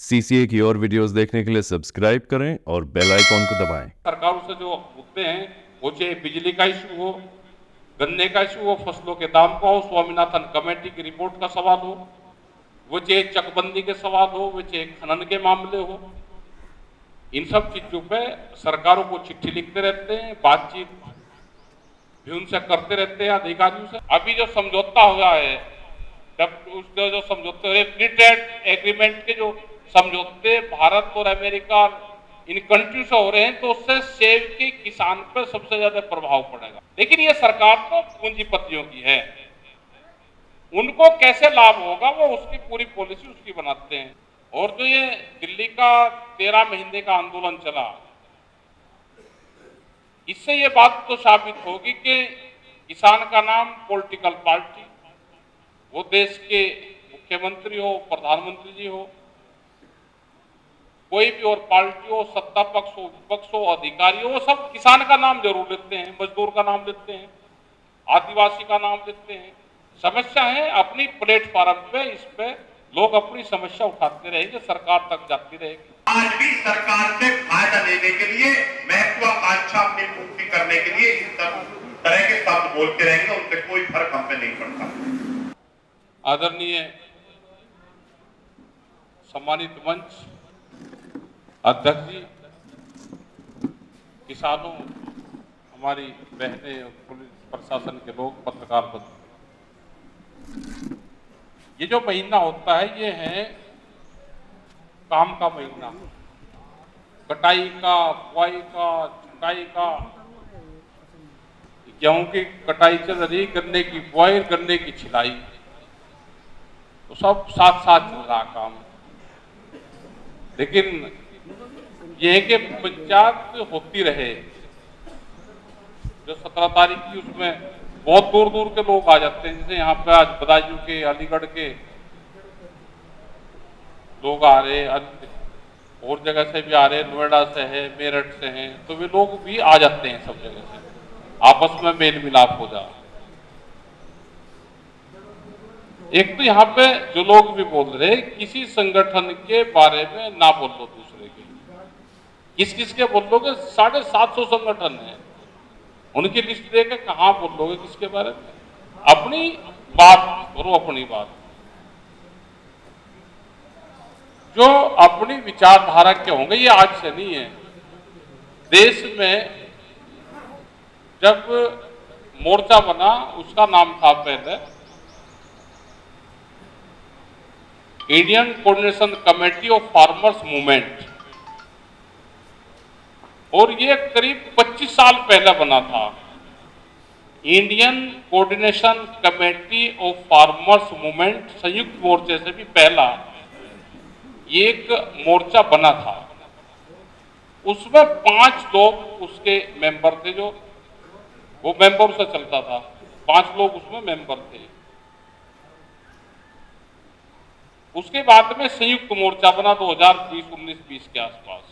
CCA की और videos देखने के लिए सब्सक्राइब करें और बेल आइकॉन को दबाएं। सरकारों से जो मुद्दे हैं वो चाहे बिजली का इशू हो, गन्ने का इशू हो, फसलों के दाम का हो, स्वामीनाथन कमेटी की रिपोर्ट का सवाल हो, वो चाहे चकबंदी के सवाल हो, वो चाहे खनन के मामले हो, इन सब चीजों पे सरकारों को चिट्ठी लिखते रहते हैं, बातचीत भी उनसे करते रहते हैं अधिकारियों से। अभी जो समझौता हुआ है, जब उसके जो समझौते फ्री ट्रेड एग्रीमेंट के जो समझौते भारत और अमेरिका इन कंट्री से हो रहे हैं, तो उससे सेब के किसान पर सबसे ज्यादा प्रभाव पड़ेगा। लेकिन ये सरकार तो पूंजीपतियों की है, उनको कैसे लाभ होगा वो उसकी पूरी पॉलिसी उसकी बनाते हैं। और जो ये दिल्ली का 13 महीने का आंदोलन चला, इससे ये बात तो साबित होगी कि किसान का नाम पॉलिटिकल पार्टी, वो देश के मुख्यमंत्री हो, प्रधानमंत्री जी हो, कोई भी और पार्टी हो, सत्ता पक्ष हो, विपक्ष हो, अधिकारी हो, वो सब किसान का नाम जरूर लेते हैं, मजदूर का नाम लेते हैं, आदिवासी का नाम लेते हैं। समस्या है अपनी प्लेटफॉर्म पे, इस पे लोग अपनी समस्या उठाते रहेंगे, सरकार तक जाती रहेगी। आज भी सरकार से फायदा लेने के लिए, महत्वाकांक्षा अपनी पूर्ति करने के लिए इस तरह के शब्द बोलते रहेंगे, उनसे कोई फर्क हम पे नहीं पड़ता। आदरणीय सम्मानित मंच अध्यक्ष जी, किसानों, हमारी बहनें और पुलिस प्रशासन के लोग, पत्रकार बंधु, ये जो महीना होता है ये है काम का महीना, कटाई का, बुआई का, छुटाई का। गेहूं की कटाई चल रही, गन्ने की बुआई, गन्ने की छिलाई, तो सब साथ साथ चल रहा काम। लेकिन ये है कि पंचायत होती रहे। जो 17 तारीख की, उसमें बहुत दूर दूर के लोग आ जाते हैं, जैसे यहाँ पे आज बदायूं के, अलीगढ़ के लोग आ रहे, और जगह से भी आ रहे, नोएडा से है, मेरठ से हैं, तो वे लोग भी आ जाते हैं सब जगह से, आपस में मेल मिलाप हो जाए। एक तो यहाँ पे जो लोग भी बोल रहे, किसी संगठन के बारे में ना बोलो दूसरे के, किस किस के बोल लोगे? 750 संगठन है, उनकी लिस्ट देकर कहां बोल लोगे किसके बारे में? अपनी बात करो, अपनी बात। जो अपनी विचारधारा के होंगे, ये आज से नहीं है। देश में जब मोर्चा बना, उसका नाम था पहले Indian coordination committee of farmers movement, और ये करीब 25 साल पहले बना था। Indian coordination committee of farmers movement, संयुक्त मोर्चे से भी पहला एक मोर्चा बना था। उसमें 5 लोग उसके मेंबर थे, जो वो मेंबर से चलता था, 5 लोग उसमें मेंबर थे। उसके बाद में संयुक्त मोर्चा बना 2020-19-20 के आसपास।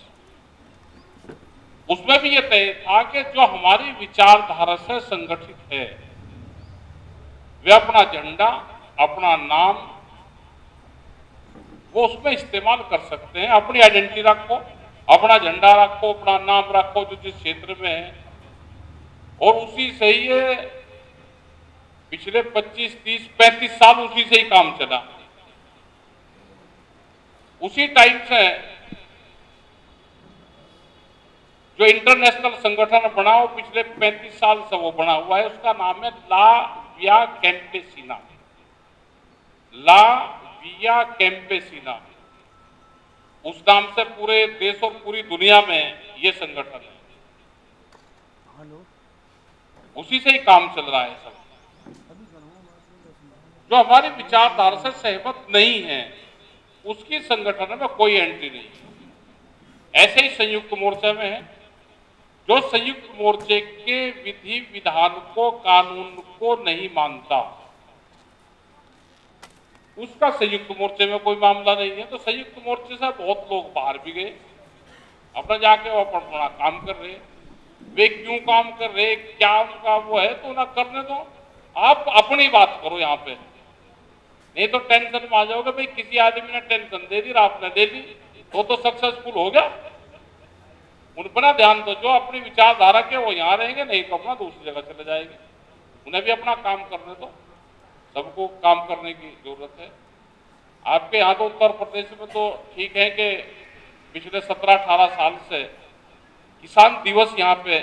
उसमें भी यह तय था कि जो हमारी विचारधारा से संगठित है, वे अपना झंडा, अपना नाम वो उसमें इस्तेमाल कर सकते हैं। अपनी आइडेंटिटी रखो, अपना झंडा रखो, अपना नाम रखो जो जिस क्षेत्र में है, और उसी से ही ये पिछले 25, 30, 35 साल उसी से ही काम चला। उसी टाइम से जो इंटरनेशनल संगठन बना, वो पिछले 35 साल से वो बना हुआ है। उसका नाम है ला विया कैंपेसिना, ला विया कैंपेसिना। उस नाम से पूरे देश और पूरी दुनिया में ये संगठन है, उसी से ही काम चल रहा है सब। जो हमारी विचारधारा से सहमत नहीं है, उसकी संगठन में कोई एंट्री नहीं। ऐसे ही संयुक्त मोर्चे में है, जो संयुक्त मोर्चे के विधि विधान को, कानून को नहीं मानता, उसका संयुक्त मोर्चे में कोई मामला नहीं है। तो संयुक्त मोर्चे से बहुत लोग बाहर भी गए, अपना जाके वो अपना काम कर रहे। वे क्यों काम कर रहे, क्या उनका वो है, तो ना करने दो। आप अपनी बात करो यहाँ पे, नहीं तो टेंशन में आ जाओगे भाई, किसी आदमी ने टेंशन दे दी, आपने दे दी तो सक्सेसफुल हो गया। उन पर ना ध्यान दो, जो अपनी विचारधारा के वो यहाँ रहेंगे, नहीं तो अपना दूसरी जगह चले जाएंगे। उन्हें भी अपना काम करने दो, सबको काम करने की जरूरत है। आपके यहाँ तो उत्तर प्रदेश में तो ठीक है कि पिछले 17-18 साल से किसान दिवस यहाँ पे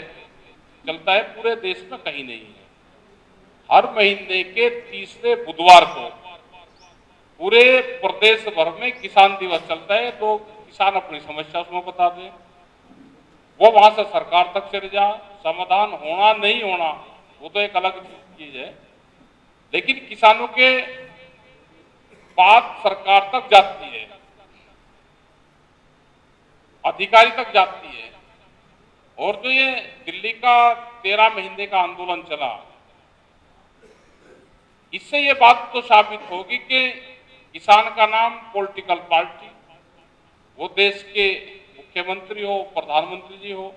चलता है, पूरे देश में कहीं नहीं है। हर महीने के तीसरे बुधवार को पूरे प्रदेश भर में किसान दिवस चलता है। तो किसान अपनी समस्या उसमें बता दें, वो वहां से सरकार तक चले जा, समाधान होना नहीं होना वो तो एक अलग चीज है, लेकिन किसानों के बात सरकार तक जाती है, अधिकारी तक जाती है। और जो ये दिल्ली का 13 महीने का आंदोलन चला, इससे ये बात तो साबित होगी कि किसान का नाम पॉलिटिकल पार्टी, वो देश के मुख्यमंत्री हो, प्रधानमंत्री जी हो,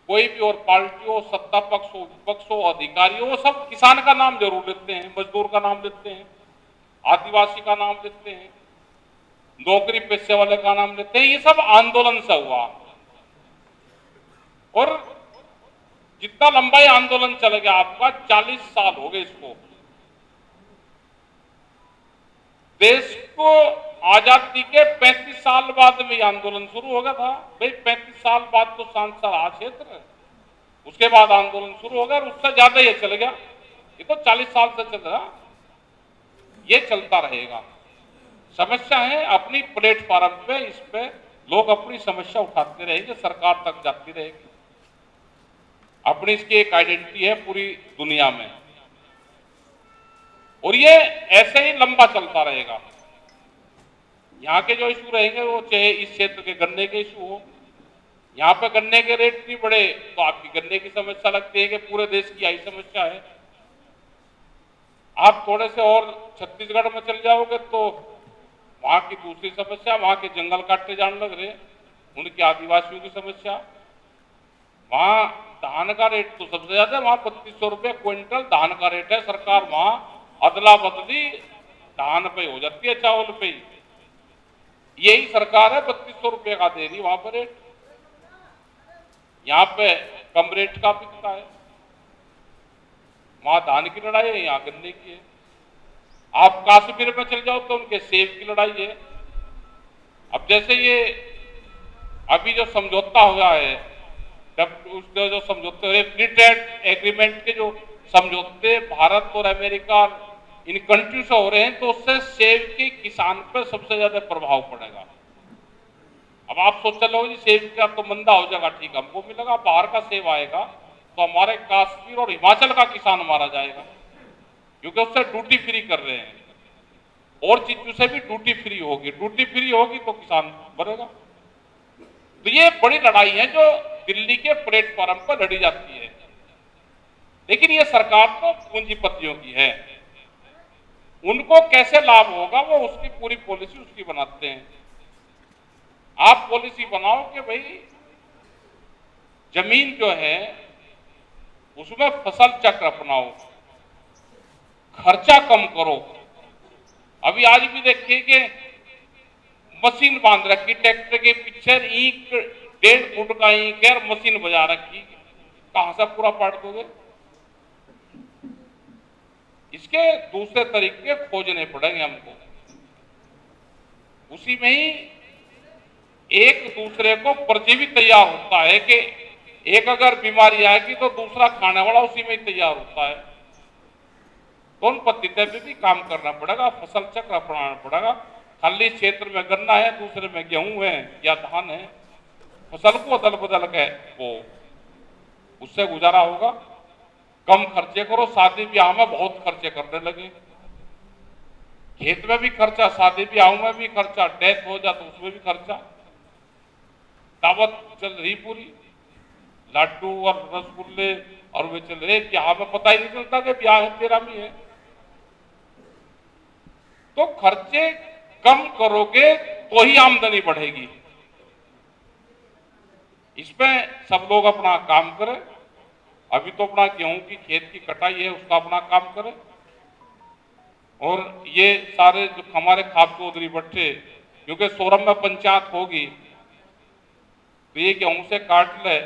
कोई भी और पार्टी हो, सत्ता पक्ष हो, विपक्ष हो, अधिकारी हो, वो सब किसान का नाम जरूर लेते हैं, मजदूर का नाम लेते हैं, आदिवासी का नाम लेते हैं, नौकरी पेशे वाले का नाम लेते हैं। ये सब आंदोलन से हुआ। और जितना लंबा ये आंदोलन चल गया, आपका 40 साल हो गए इसको। देश को आजादी के 35 साल बाद में आंदोलन शुरू हो गया था। भाई 35 साल बाद तो सांसद आ क्षेत्र, उसके बाद आंदोलन शुरू हो गया, और उससे ज्यादा ये चल गया। ये तो 40 साल से चल रहा, ये चलता रहेगा। समस्या है अपनी प्लेटफॉर्म पे, इस पे लोग अपनी समस्या उठाते रहेंगे, सरकार तक जाती रहेगी। अपनी इसकी एक आइडेंटिटी है पूरी दुनिया में, और ये ऐसे ही लंबा चलता रहेगा। यहाँ के जो इशू रहेंगे, वो चाहे इस क्षेत्र के गन्ने के इशू हो, यहाँ पे गन्ने के रेट नहीं बढ़े तो आपकी गन्ने की समस्या लगती है कि पूरे देश की यही समस्या है। आप थोड़े से और छत्तीसगढ़ में चल जाओगे तो वहां की दूसरी समस्या, वहां के जंगल काटते जाने लग रहे, उनके आदिवासियों की समस्या। वहां धान का रेट तो सबसे ज्यादा, वहां 3200 रुपये क्विंटल धान का रेट है। सरकार वहां अदला बदली धान पे हो जाती है, चावल पे। यही सरकार है 3200 रुपये का दे रही वहां पर रेट, यहाँ पे कम रेट का बिकता है। वहां धान की लड़ाई है, यहाँ गन्ने की है। आप कश्मीर में चले जाओ तो उनके सेब की लड़ाई है। अब जैसे ये अभी जो समझौता हुआ है, उसके जो समझौते हो रहे, फ्री ट्रेड एग्रीमेंट के जो समझौते भारत और अमेरिका इन कंट्री से हो रहे हैं, तो उससे सेब के किसान पर सबसे ज्यादा प्रभाव पड़ेगा। अब आप सोच लो जी, सेब का तो मंदा हो जाएगा, ठीक हमको मिलेगा, बाहर का सेब आएगा तो हमारे कश्मीर और हिमाचल का किसान मारा जाएगा, क्योंकि उससे ड्यूटी फ्री कर रहे हैं। और चीजों से भी ड्यूटी फ्री होगी, ड्यूटी फ्री होगी तो किसान बढ़ेगा। तो ये बड़ी लड़ाई है जो दिल्ली के प्लेटफॉर्म पर लड़ी जाती है, लेकिन ये सरकार तो पूंजीपतियों की है, उनको कैसे लाभ होगा वो उसकी पूरी पॉलिसी उसकी बनाते हैं। आप पॉलिसी बनाओ कि भाई जमीन जो है उसमें फसल चक्र अपनाओ, खर्चा कम करो। अभी आज भी देखिए कि मशीन बांध रखी ट्रैक्टर के पीछे, ईंट 1.5 फुट का ईंट है, मशीन बजा रखी, कहां से पूरा पाट दोगे? इसके दूसरे तरीके खोजने पड़ेंगे हमको। उसी में ही एक दूसरे को प्रजीवित तैयार होता है कि एक अगर बीमारी आएगी तो दूसरा खाने वाला उसी में ही तैयार होता है। तो उन पद्धति पे भी काम करना पड़ेगा, फसल चक्र अपनाना पड़ेगा। खाली क्षेत्र में गन्ना है, दूसरे में गेहूं है या धान है, फसल को अदल बदल के वो उससे गुजारा होगा। कम खर्चे करो, शादी ब्याह में बहुत खर्चे करने लगे, खेत में भी खर्चा, शादी ब्याह में भी खर्चा, डेथ हो जाए तो उसमें भी खर्चा। दावत चल रही पूरी, लड्डू और रसगुल्ले और वे चल रहे, ब्याह में पता ही नहीं चलता कि ब्याह है तेरा भी है। तो खर्चे कम करोगे तो ही आमदनी बढ़ेगी। इसमें सब लोग अपना काम करें। अभी तो अपना गेहूं की खेत की कटाई है, उसका अपना काम करें, और ये सारे जो हमारे खाप चौधरी बट्टे, क्योंकि सोरम में पंचायत होगी तो ये गेहूं से काट ले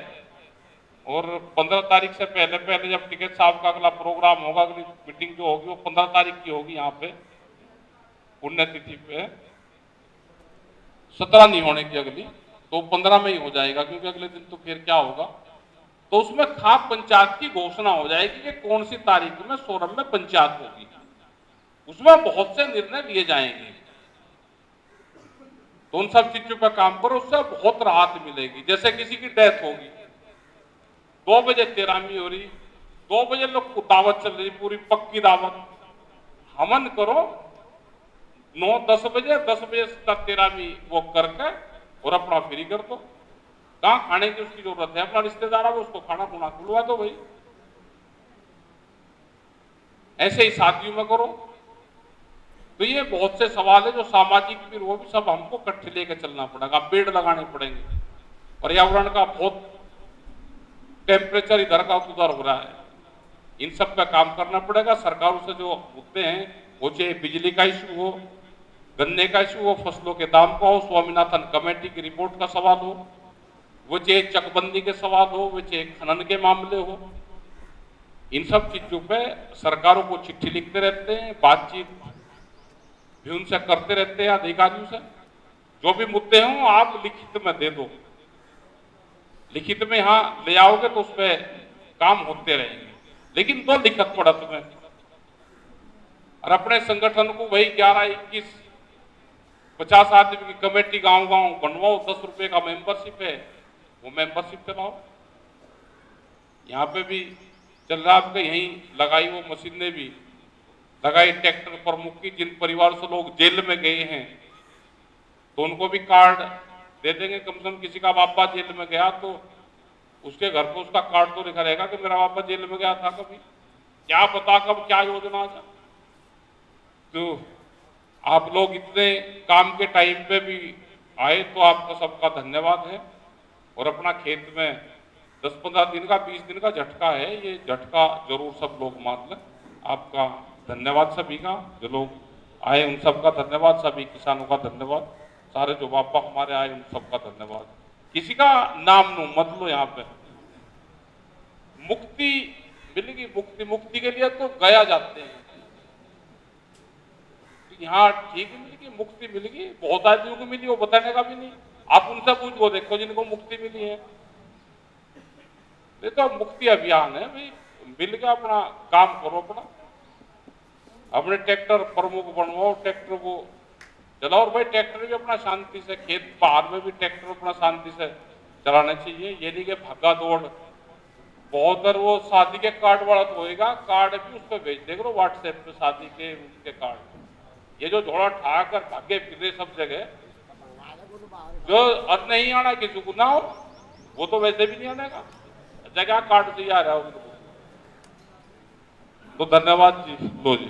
और 15 तारीख से पहले पहले जब टिकैत साहब का अगला प्रोग्राम होगा, अगली मीटिंग जो होगी वो 15 तारीख की होगी यहाँ पे पुण्यतिथि पे, 17 नहीं होने की अगली, तो 15 में ही हो जाएगा, क्योंकि अगले दिन तो फिर क्या होगा, तो उसमें खाप पंचायत की घोषणा हो जाएगी कि कौन सी तारीख में सोरम में पंचायत होगी। उसमें बहुत से निर्णय लिए जाएंगे, तो उन सब चीजों पर काम करो, उससे बहुत राहत मिलेगी। जैसे किसी की डेथ होगी, 2 बजे तेरामी हो रही, 2 बजे लोग को दावत चल रही, पूरी पक्की दावत, हवन करो 9-10 बजे, 10 बजे तक तेरामी वो करके और अपना फ्री कर दो। कहाँ खाने की उसकी जरूरत है, अपना रिश्तेदार है उसको खाना खुना खुलवा दो भाई। ऐसे ही शादियों में करो। तो ये बहुत से सवाल है जो सामाजिक, फिर वो भी सब हमको इकट्ठे लेकर चलना पड़ेगा, पेड़ लगाने पड़ेंगे, पर्यावरण का बहुत टेम्परेचर इधर का उधर हो रहा है, इन सब पे काम करना पड़ेगा। सरकारों से जो मुद्दे हैं, वो चाहे बिजली का इशू हो, गन्ने का इशू हो, फसलों के दाम का हो, स्वामीनाथन कमेटी की रिपोर्ट का सवाल हो, वो चाहे चकबंदी के सवाल हो, वो चाहे खनन के मामले हो, इन सब चीजों पे सरकारों को चिट्ठी लिखते रहते हैं, बातचीत भी उनसे करते रहते हैं अधिकारियों से। जो भी मुद्दे हों आप लिखित में दे दो, लिखित में यहाँ ले आओगे तो उस पर काम होते रहेंगे। लेकिन दो लिखत पड़ा तुम्हें, और अपने संगठन को वही 11-21 50 आदमी की कमेटी गांव गांव बनवाओ, 10 रुपए का मेंबरशिप है, वो मेंबरशिप चलाओ। यहाँ पे भी चल रहा आपका, यहीं लगाई वो मशीनें भी लगाई ट्रैक्टर प्रमुख की, जिन परिवार से लोग जेल में गए हैं तो उनको भी कार्ड दे देंगे। कम से कम किसी का बापा जेल में गया तो उसके घर पे उसका कार्ड तो लिखा रहेगा कि मेरा बापा जेल में गया था कभी, क्या पता कब क्या योजना आ जाए। तो आप लोग इतने काम के टाइम पे भी आए तो आपका सबका धन्यवाद है। और अपना खेत में 10-15 दिन का 20 दिन का झटका है, ये झटका जरूर सब लोग मान लें। आपका धन्यवाद सभी का, जो लोग आए उन सबका धन्यवाद, सभी किसानों का धन्यवाद, सारे जो बापा हमारे आए उन सबका धन्यवाद। किसी का नाम नो मत लो, यहाँ पे मुक्ति मिलेगी, मुक्ति के लिए तो गया जाते हैं, तो यहाँ ठीक मिलेगी, मुक्ति मिलेगी, बहुत आदमियों को मिली, वो बताने का भी नहीं। आप उनसे पूछ वो देखो जिनको मुक्ति मिली है। ये तो मुक्ति अभियान है भाई, मिल के अपना काम करो, अपने ट्रैक्टर प्रमुख बनवाओ, ट्रैक्टर को चलाओ। और भाई ट्रैक्टर भी अपना शांति से, खेत पहाड़ में भी ट्रैक्टर अपना शांति से चलाना चाहिए। ये नहीं कि भागा दौड़ बहुत, और वो शादी के कार्ड वाला तो होएगा, कार्ड भी उस पर भेज देगा व्हाट्सएप पे, शादी के उनके कार्ड। ये जो झोड़ा ठा कर भागे फिर रहे सब जगह, जो अब नहीं आना किसी को ना हो, वो तो वैसे भी नहीं आने का, जगह कार्ड से ही आ रहा है उनको। तो धन्यवाद जी, लो जी।